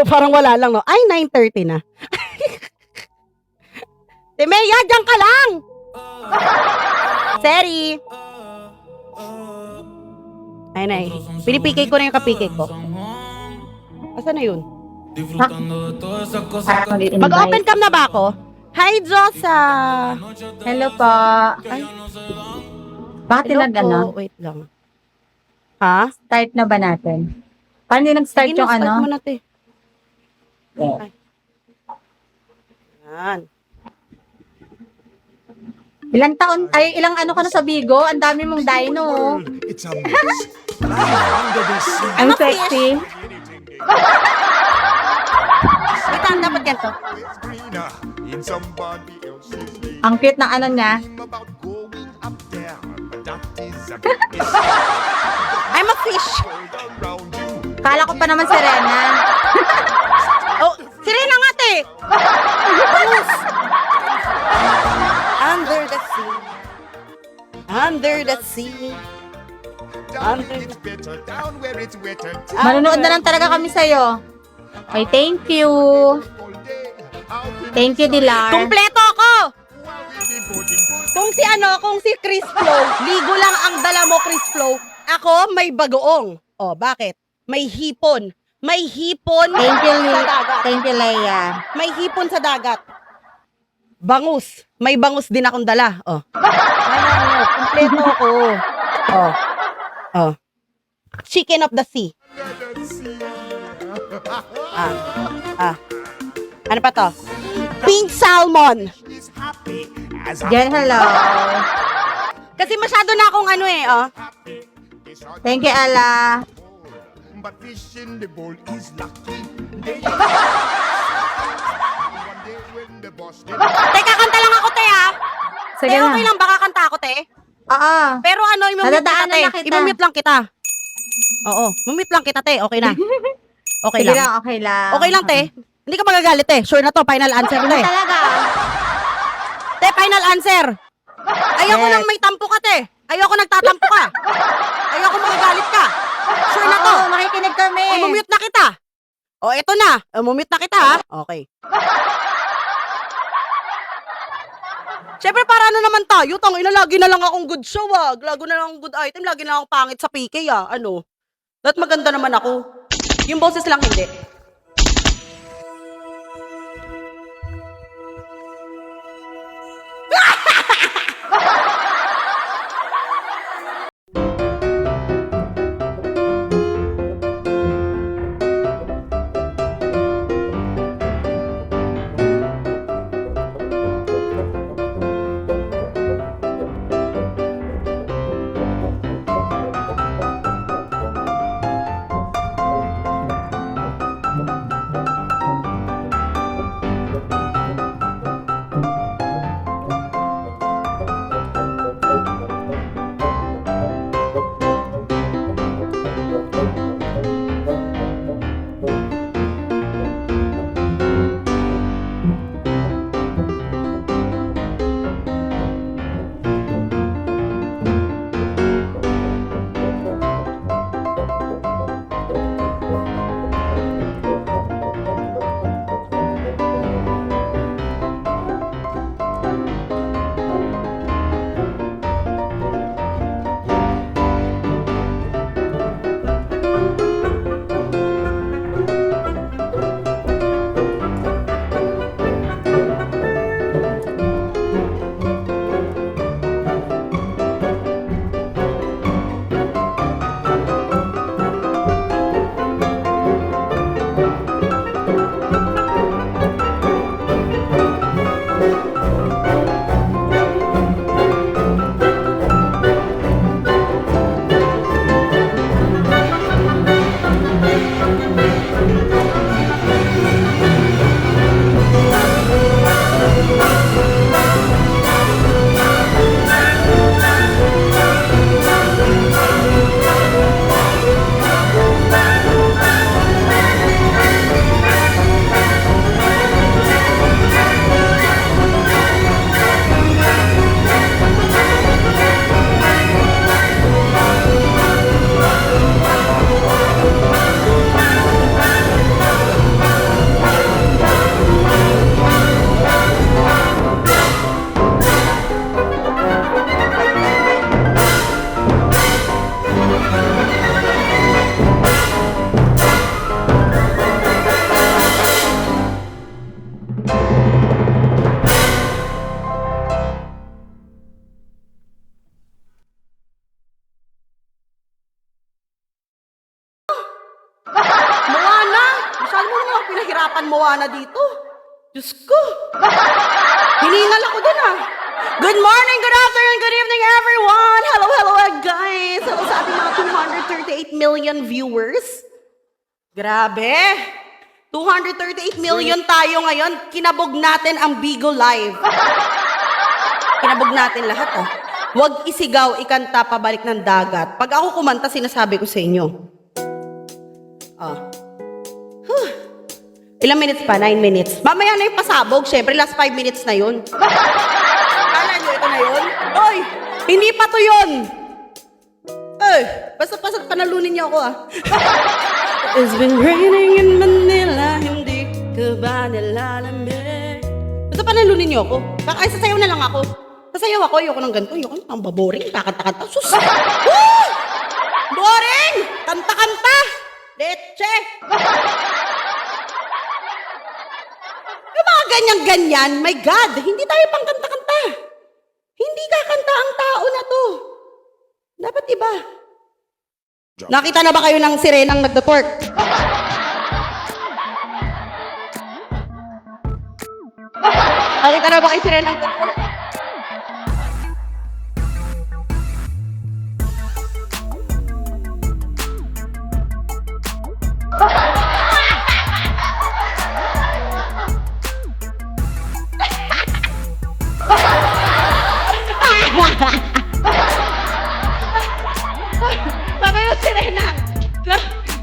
Parang wala lang, no? Ay, 9:30 na. Timea, diyan ka lang! Seri! Ayun ay. Pinipikay ko na yung kapikay ko. Asa na yun? Mag-open cam na ba ako? Hi, Josa! Hello po. Ay, Bakit hello nag-ano? po. Wait lang. Ha? Start na ba natin? Paano yung nag-start Sige na, yung start ano? mo na, te. Yeah. Yan. Ilang taon, ay ilang ano ka na sa Bigo? Ang dami mong dino. It's a mess. Life under the sea. Ang sexy. Wait lang, dapat ganito. It's greener in somebody else's league. Ang cute ng ano niya. Dream about going up there, but that is a I'm a fish. world around you. Kala ko pa naman si Rena. Oh, sirena nga, te! Under the sea. Under the sea. Down where it's better, down where it's wetter. Manonood na lang talaga kami sa'yo. Okay, thank you. All day, out in Thank you, Dilar. Kumpleto ako! while we be putting Kung si Chris Flow, ligo lang ang dala mo, Chris Flow. Ako, may bagoong. Oh, bakit? May hipon. May hipon Thank you, sa dagat. Thank you, Leia. May hipon sa dagat. Bangus. May bangus din akong dala. Oh. Ano, kumpleto ako. Oh. Oh. Chicken of the sea. under the sea. Ano pa to? Pink salmon. Is happy as Jen, hello. Kasi masyado na akong ano eh, oh. happy. It's hard Thank you, Ella. but fish in the bowl is lucky. They one day when the boss did Teka, kanta lang ako, te, ha? Sige Te, okay na. lang, baka kanta ako, te? Oo. Pero ano, imumute kita, Nadadaanan te. na kita. Imumute lang kita. Oo, mumute lang kita, te. Okay na. Okay Sige lang. lang, okay lang. Okay lang, te. Hindi ka magagalit, te. Sure na to, final answer na, eh. Talaga. Te, final answer. Ayoko Yes. nang may tampo ka, te. Ayoko nagtatampo ka. Ayoko magagalit ka. Sure na to. Oo, makikinig kami. Imumute na kita. O, eto na. Imumute na kita, ha? Okay. Siyempre, para ano naman tayo? Tangina, lagi na lang akong good show, ah. Lagi na lang akong good item. Lagi na lang akong pangit sa PK, ah. Ano? Dapat maganda naman ako. Yung boses lang hindi. Paano mo naman ako pinahirapan mo, Ana, dito? Diyos ko. Hiningal ako dun, ah. Good morning, good afternoon, good evening, everyone! Hello, hello, guys! Hello sa ating mga 238 million viewers. Grabe! 238 million tayo ngayon. Kinabog natin ang Bigo Live. Kinabog natin lahat, ah. Huwag isigaw, ikanta, pabalik ng dagat. Pag ako kumanta, sinasabi ko sa inyo. Ilang minutes pa? 9 minutes. Mamaya na yung pasabog. Siyempre, last 5 minutes na yun. Kala nyo, ito na yun? Oy! Hindi pa to yun! Basta panalunin niyo ako, ah. It's been raining in Manila, hindi ka ba nilalamig? Basta panalunin niyo ako. Baka sasayaw na lang ako. Sasayaw ako, ayoko ng ganito, ayoko ng baboring, kakanta-kanta. Sus! Woo! Boring! Kanta-kanta! Leche! Yung mga ganyan-ganyan, my God, hindi tayo pang kanta-kanta. Hindi kakanta ang tao na to. Dapat iba. Nakita na ba kayo ng sirenang nagda-twerk? Nakita na ba kayo sirenang nagda-twerk?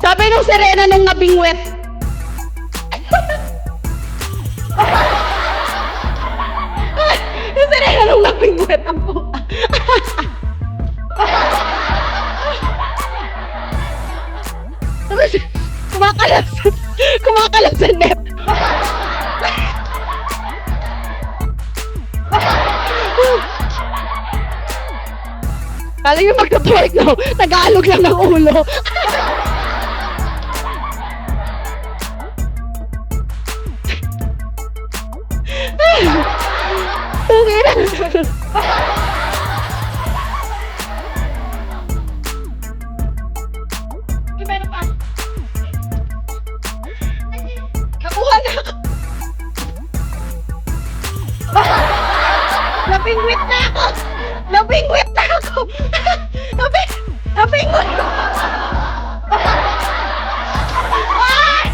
Sabi nung sirena nung nabingwit. Yung sirena nung nabingwit. Ang puta. Kumakalas sa net. Kala yung magka-twerk, no? Nag-aalog lang ng ulo. Okay na. Meron pa. Nakuha na ako. Napingwit na ako. Napingwit na ako. Napingwit. Ay!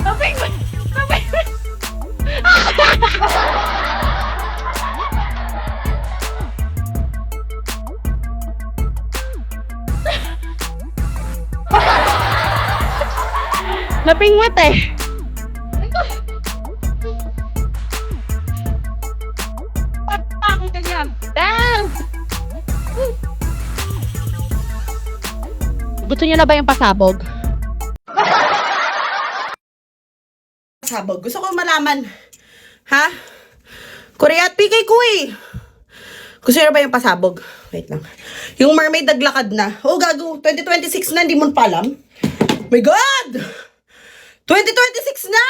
Napingwit. Napingwit. Napingwit eh. Patang ganyan. Dance! Gusto niyo na ba yung pasabog? Pasabog. Gusto ko malaman. Ha? Korea at PK Kuy. Gusto niyo na ba yung pasabog? Wait lang. Yung mermaid naglakad na. Oh, gago. 2026 na. Hindi mo pa alam. My God! 2026 na!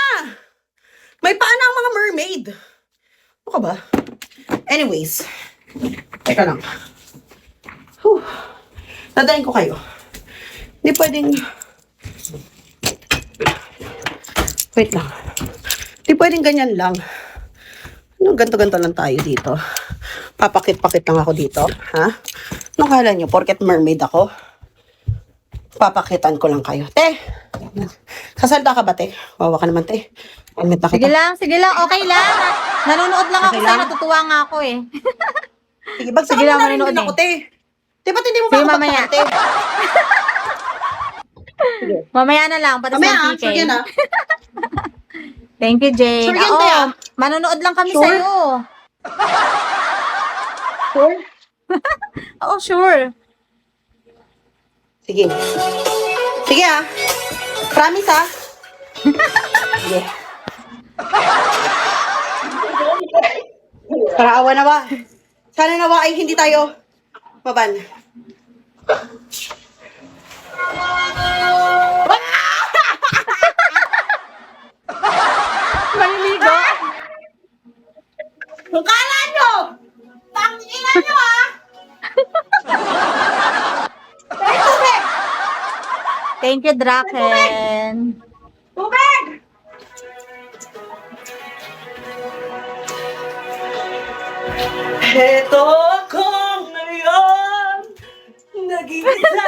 May paana ang mga mermaid. Ano ka ba? Anyways. Teka lang. Nadayin ko kayo. Hindi pwedeng... Wait lang. Hindi pwedeng ganyan lang. Ano, ganto-ganto lang tayo dito. Papakit-pakit lang ako dito. Ha? Anong kala nyo? Porket mermaid ako? Papakitan ko lang kayo. Te! Kasalda ka ba, te? Wawa ka naman, te. Almit na kita. Sige lang, okay lang. Nanonood lang ako Okay sa'yo, lang? natutuwa nga ako eh. Sige, bagsakan Sige mo lang, na rin manonood din ako, eh. te. Te, ba't hindi mo ba Sige, ako mamaya. bagsakan, te? Mamaya na lang, patas Mamaya, ng ah. PK. Sure yan, ah. Thank you, Jane. Sure yan, Oo, te, ah. manonood lang kami Sure? sa'yo. Sure? Oo, sure. Sige. Sige, ah. Promise, ah. Sige. Para awa nawa. Sana nawa ay hindi tayo maban. Maliligo? Kung kala nyo! Tangina nyo, ah! Ay, tubig! Thank you, Draken. Tubig! Heto ako ngayon, nag-iisa,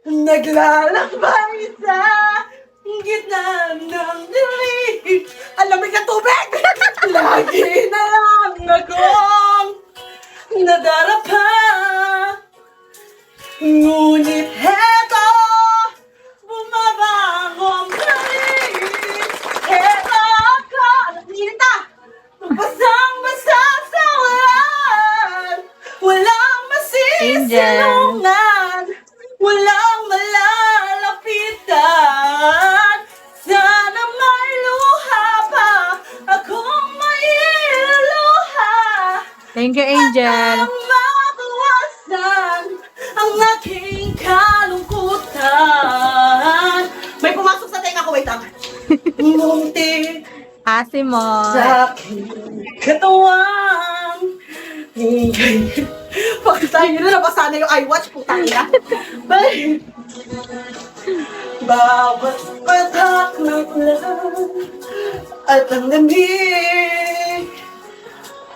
naglalakbay sa gitna ng dilim. Ang lamig ng tubig! Lagi na lang akong nadarapa. Ngunit heto, bumabangon pa rin. Heto ako, nakinit na! Basang-basa sa ulan, walang masisilungan, walang malalapitan. Sana may luha pa, akong mailuluha. Thank you, Angel. Ang mabawasan ang aking kalungkutan. May pumasok sa tenga ko, wait lang. Munti Asimon. sa aking katawan. Pagkasahin nyo na, nabasa na yung iWatch, putang ina. Bawat patak ng ulan at ang lamig,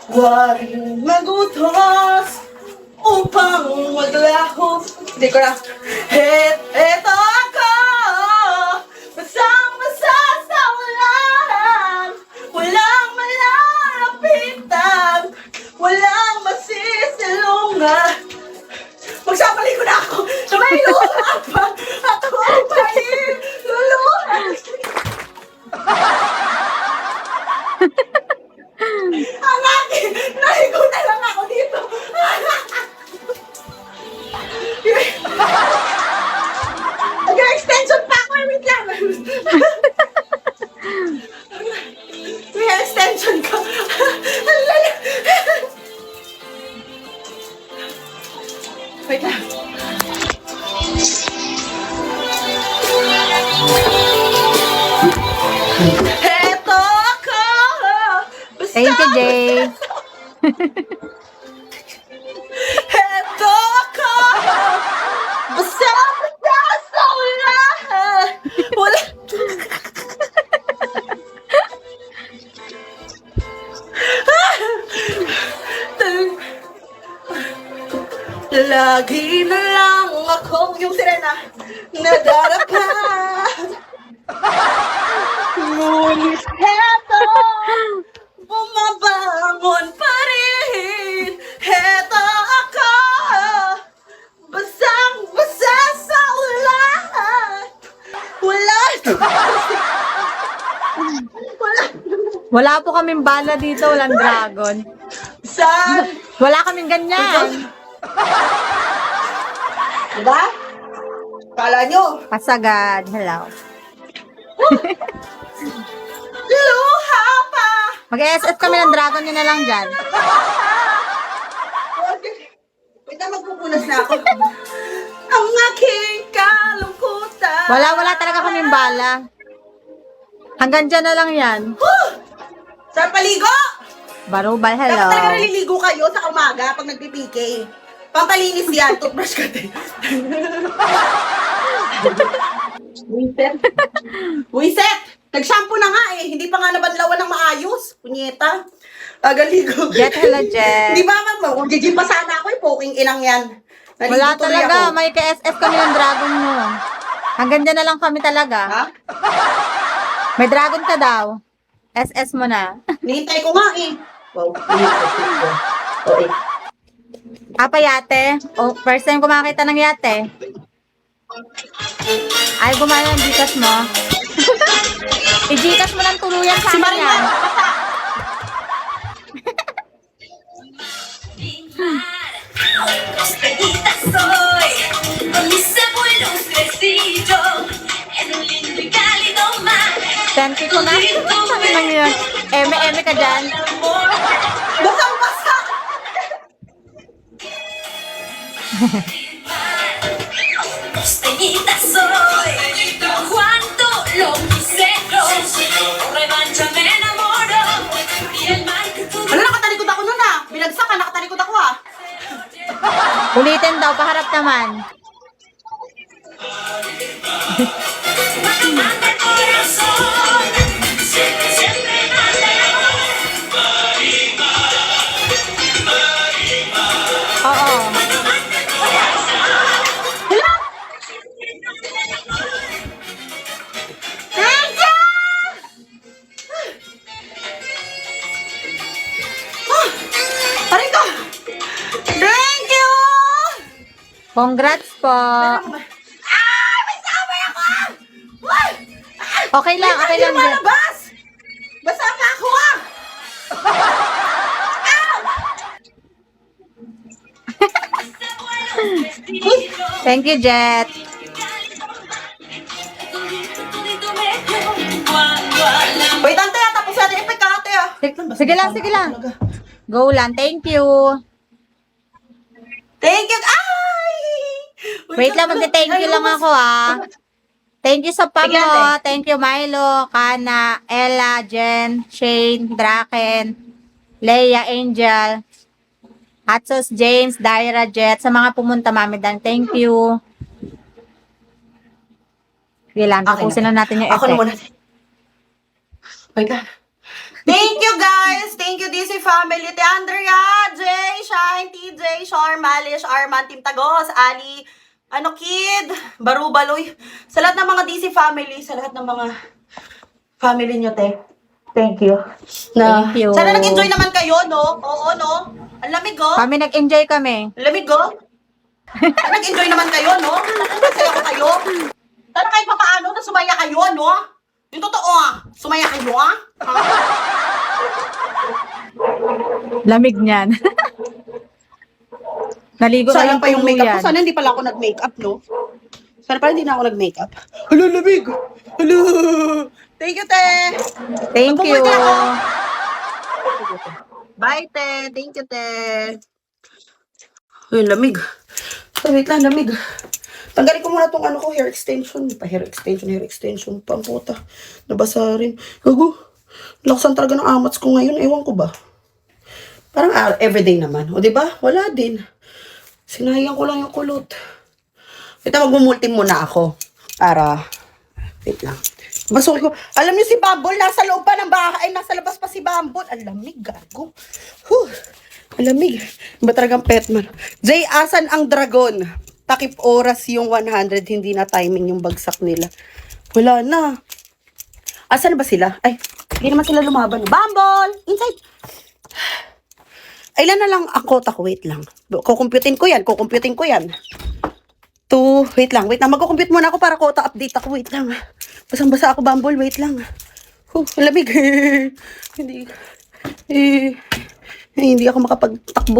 waring magutos upang maglahos. Hindi ko na. Eto ako, basang-basa sa ulan, walang malalapitan, walang masisilungan. Magsapali ko na ako. Na may luha pa, ako mailuluha. Ang akin, nahigo na lang ako dito. Nag-extension pa ako, wait lang. May extension ka. Ang lala. Wait lang. Heto ako. Thank you, Jay. Heto ako. Basta-basta sa ulan. Wala. Lagi na lang ako yung sirena nadarapa. Ngunit heto, bumabangon pa rin. Heto ako, basang-basa sa ulan. Wala. Wala. Wala po kaming bala dito, walang dragon. Sa... Wala kaming ganyan. Diba? Kala nyo, Pasagad. Hello. luha pa. Mag-SS kami ng dragon nyo na lang dyan. Wait na, magpupunas na ako. Ang aking kalungkutan. Wala talaga kaming bala. Hanggang dyan na lang yan. Saan paligo? Barubal, Dapat hello. talaga naliligo kayo sa umaga pag nagpipike. Pampalinis yan, toothbrush ka din. Wiset. Wiset! Nag-shampoo na nga eh. Hindi pa nga nabanlawan ng maayos. Punyeta. Agaligo. Jet, hello, Jet. Di ba, ma'am? Kung gigil pa sana ako eh. Poking inang yan. Naligo Wala tuloy talaga. ako. May ka-SS kami ng dragon mo. Hanggang dyan na lang kami talaga. Ha? May dragon ka daw. SS mo na. Nihintay ko nga eh. Wow. Nihintay ko. Oo eh. Apa yate? O, first time ko makakita ng yate. Ay, gumana ng Gcash mo. I-Gcash mo ng tuluyan sa Si akin Marimar, yan. basta. Costeñita soy, con mis abuelos crecí yo en un lindo y cálido mar. Senti ko na. Sabi lang yun. Eme ka dyan. Basang-basa. Costeñita soy, cuánto lo quise yo, por revancha me enamoro y el mar que tú Ano, nakatalikod ako nun ah. Binagsak ka, nakatalikod ako ah. Ulitin daw, paharap naman. cuando manda el corazón, siempre, siempre manda el amor. Congrats po. May summer ako! What? Okay lang, okay lang. Jet. Lumalabas! Basa pa ako ah! Thank you, Jet. Wait, ante, tapos natin ipik ka, ate ah. Sige lang, sige lang. Go lang. Thank you. Thank you. Ay! Wait lang, magte-thank you lang ako ah. Thank you sa pam Sige, mo. ate. Thank you, Milo, Kana, Ella, Jen, Shane, Draken, Leia, Angel, Hatsos, James, Daira, Jet. Sa mga pumunta, Mami Dan, thank you. Sige lang, Okay, tapusin okay. na natin yung Ako na effect. muna. Wait lang. Thank you guys! Thank you DC family. Te Andrea, Jay, Shine, TJ, Shar, Malish, Arman, Team Tagos, Ali, Kid, Barubaloy. Sa lahat ng mga DC family, sa lahat ng mga family nyo, te. Thank you. Thank you. Sana nag-enjoy naman kayo, no? Oo, no? Ang lamig, oh. Kami nag-enjoy kami. Ang lamig, oh. Sana nag-enjoy naman kayo, no? Masaya ko kayo. Sana kahit papaano na sumaya kayo, no? Yung totoo, ah. Sumaya kayo, ah. Lamig niyan. Naligo na Sayang yung pa yung makeup ko. tuluyan. Sana hindi pala ako nag-makeup, no? Sana pala hindi na ako nag-makeup. Hala, lamig! Hala! Thank you, te! Thank you. Magpupulti ako. Bye, te! Thank you, te! Ay, lamig. Ay, wait lang, lamig. Tanggalin ko muna tong ano ko, hair extension. Hair extension. Pamputa. Nabasa rin. Gago. Laksan talaga ng amats ko ngayon. Ewan ko ba? Parang everyday naman. O, diba? Wala din. Sinayang ko lang yung kulot. Ito, magmumultim muna ako. Para, wait lang. Basol ko. Alam niyo si Bumble, nasa loob pa ng bahay. Nasa labas pa si Bumble. Ang lamig, gago. Ang lamig. Ba talagang petman? Jay, asan ang dragon? Takip oras yung 100. Hindi na timing yung bagsak nila. Wala na. Asan ba sila? Ay, hindi naman sila lumaban. Bumble! Inside! Ilan na lang ako? Wait lang. Kukumputin ko yan. Wait lang. Magkukumpute muna ako para quota update ako. Wait lang. Basang-basa ako, Bumble. Wait lang. Lamig. Hindi ako makapagtakbo.